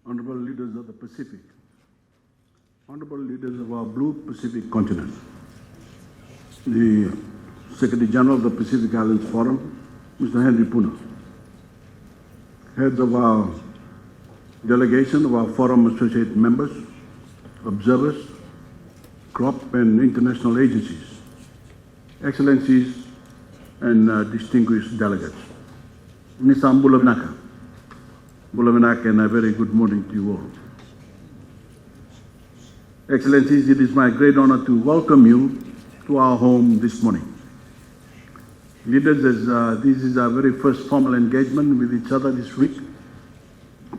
honorable leaders of the Pacific, honorable leaders of our blue Pacific continent, the Secretary General of the Pacific Islands Forum, Mr. Henry Puna, heads of our delegation of our forum associate members, observers, crop and international agencies, excellencies and distinguished delegates. Mr. Mbulavinaka, and a very good morning to you all. Excellencies, it is my great honor to welcome you to our home this morning. Leaders, as this is our very first formal engagement with each other this week,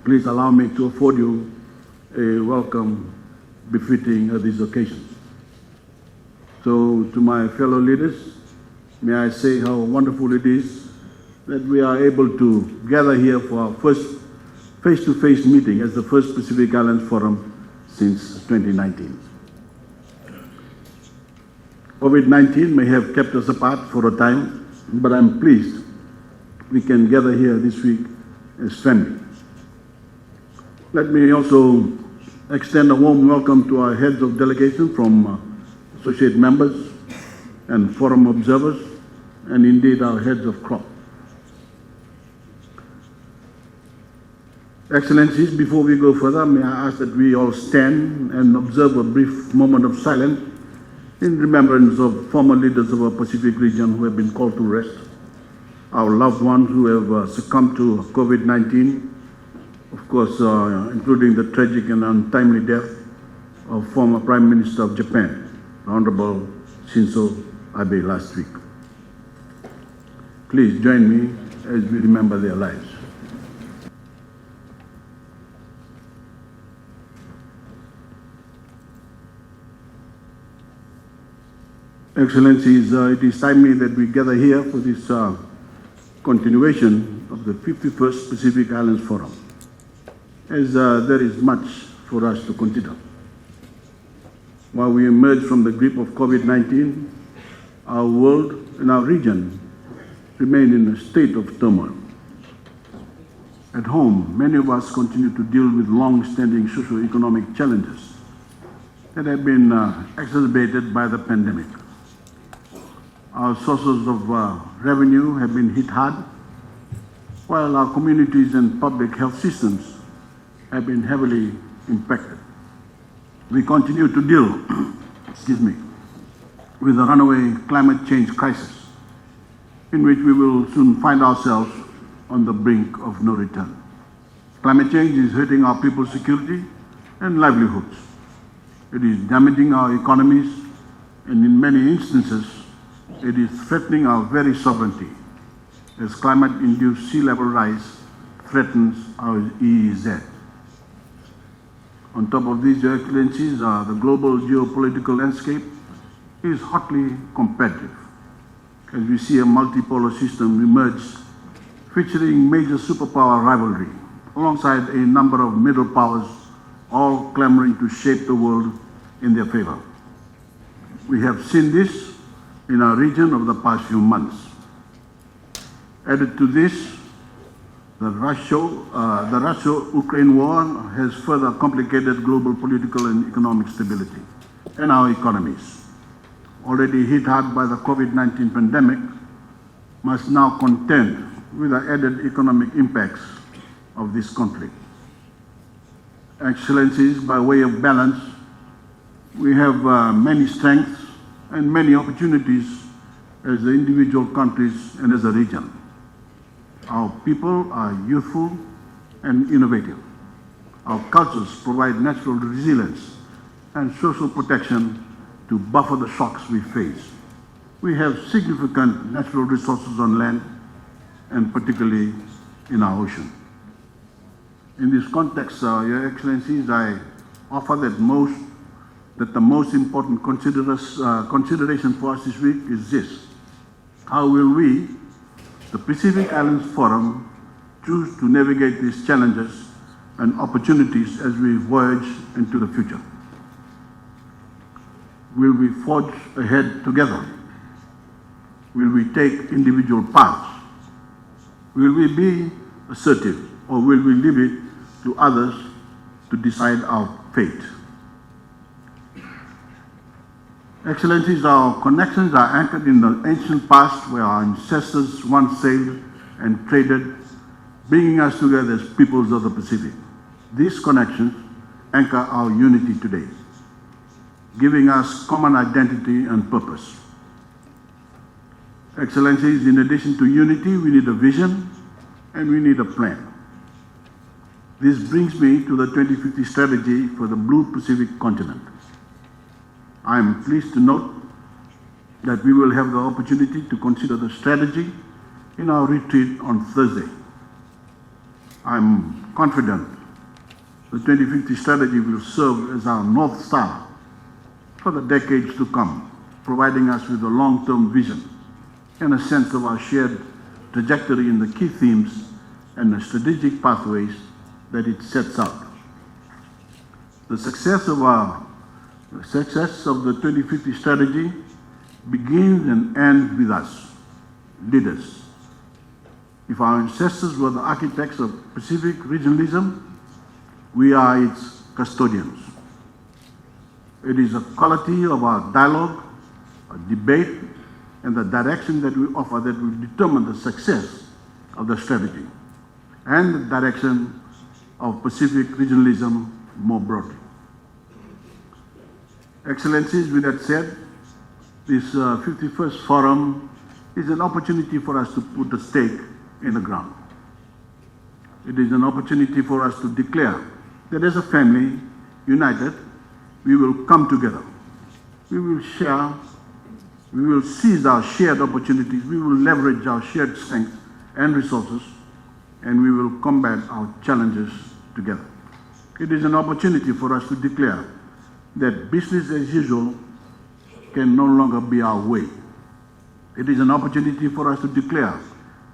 please allow me to afford you a welcome befitting this occasion. So, to my fellow leaders, may I say how wonderful it is that we are able to gather here for our first face-to-face meeting as the first Pacific Islands Forum since 2019. COVID-19 may have kept us apart for a time, but I'm pleased we can gather here this week as family. Let me also extend a warm welcome to our heads of delegation from associate members and forum observers, and indeed our heads of crop. Excellencies, before we go further, may I ask that we all stand and observe a brief moment of silence in remembrance of former leaders of our Pacific region who have been called to rest, our loved ones who have succumbed to COVID-19, of course, including the tragic and untimely death of former Prime Minister of Japan, Honorable Shinzo Abe, last week. Please join me as we remember their lives. Excellencies, it is timely that we gather here for this continuation of the 51st Pacific Islands Forum, as there is much for us to consider. While we emerge from the grip of COVID-19, our world and our region remain in a state of turmoil. At home, many of us continue to deal with long-standing socio-economic challenges that have been exacerbated by the pandemic. Our sources of revenue have been hit hard, while our communities and public health systems have been heavily impacted. We continue to deal, with the runaway climate change crisis, in which we will soon find ourselves on the brink of no return. Climate change is hurting our people's security and livelihoods. It is damaging our economies, and in many instances, it is threatening our very sovereignty, as climate-induced sea level rise threatens our EEZ. On top of these, Your Excellencies, the global geopolitical landscape is hotly competitive, as we see a multipolar system emerge featuring major superpower rivalry, alongside a number of middle powers, all clamoring to shape the world in their favor. We have seen this in our region over the past few months. Added to this, the Russia-Ukraine war has further complicated global political and economic stability and our economies, already hit hard by the COVID-19 pandemic, must now contend with the added economic impacts of this conflict. Excellencies, by way of balance, we have many strengths and many opportunities as the individual countries and as a region. Our people are youthful and innovative. Our cultures provide natural resilience and social protection to buffer the shocks we face. We have significant natural resources on land and particularly in our ocean. In this context, Your Excellencies, I offer that the most important consideration for us this week is this: how will we, the Pacific Islands Forum, choose to navigate these challenges and opportunities as we voyage into the future? Will we forge ahead together? Will we take individual paths? Will we be assertive, or will we leave it to others to decide our fate. Excellencies, our connections are anchored in the ancient past where our ancestors once sailed and traded, bringing us together as peoples of the Pacific. These connections anchor our unity today, giving us common identity and purpose. Excellencies, in addition to unity, we need a vision and we need a plan. This brings me to the 2050 strategy for the Blue Pacific continent. I am pleased to note that we will have the opportunity to consider the strategy in our retreat on Thursday. I am confident the 2050 strategy will serve as our North Star for the decades to come, providing us with a long-term vision and a sense of our shared trajectory in the key themes and the strategic pathways that it sets out. The success of the 2050 strategy begins and ends with us, leaders. If our ancestors were the architects of Pacific regionalism, we are its custodians. It is the quality of our dialogue, our debate, and the direction that we offer that will determine the success of the strategy and the direction of Pacific regionalism more broadly. Excellencies, with that said, this 51st Forum is an opportunity for us to put a stake in the ground. It is an opportunity for us to declare that as a family, united, we will come together. We will share, we will seize our shared opportunities, we will leverage our shared strengths and resources, and we will combat our challenges together. It is an opportunity for us to declare that business as usual can no longer be our way. It is an opportunity for us to declare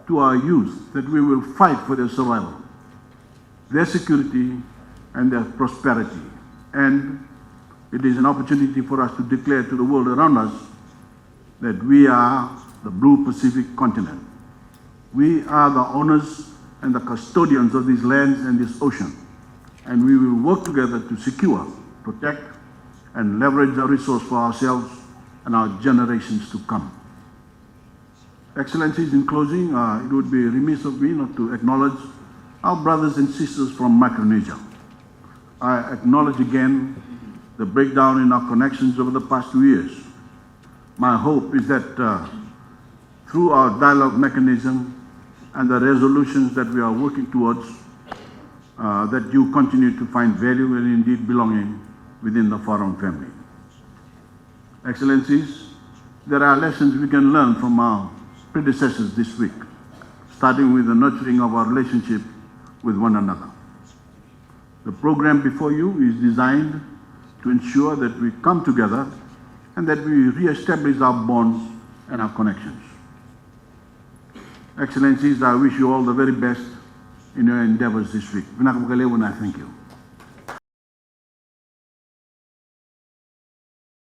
to our youth that we will fight for their survival, their security, and their prosperity. And it is an opportunity for us to declare to the world around us that we are the Blue Pacific continent. We are the owners and the custodians of these lands and this ocean, and we will work together to secure, protect, and leverage our resource for ourselves and our generations to come. Excellencies, in closing, it would be remiss of me not to acknowledge our brothers and sisters from Micronesia. I acknowledge again the breakdown in our connections over the past 2 years. My hope is that through our dialogue mechanism and the resolutions that we are working towards, that you continue to find value and indeed belonging within the Forum family. Excellencies, there are lessons we can learn from our predecessors this week, starting with the nurturing of our relationship with one another. The program before you is designed to ensure that we come together and that we re-establish our bonds and our connections. Excellencies, I wish you all the very best in your endeavors this week. I thank you.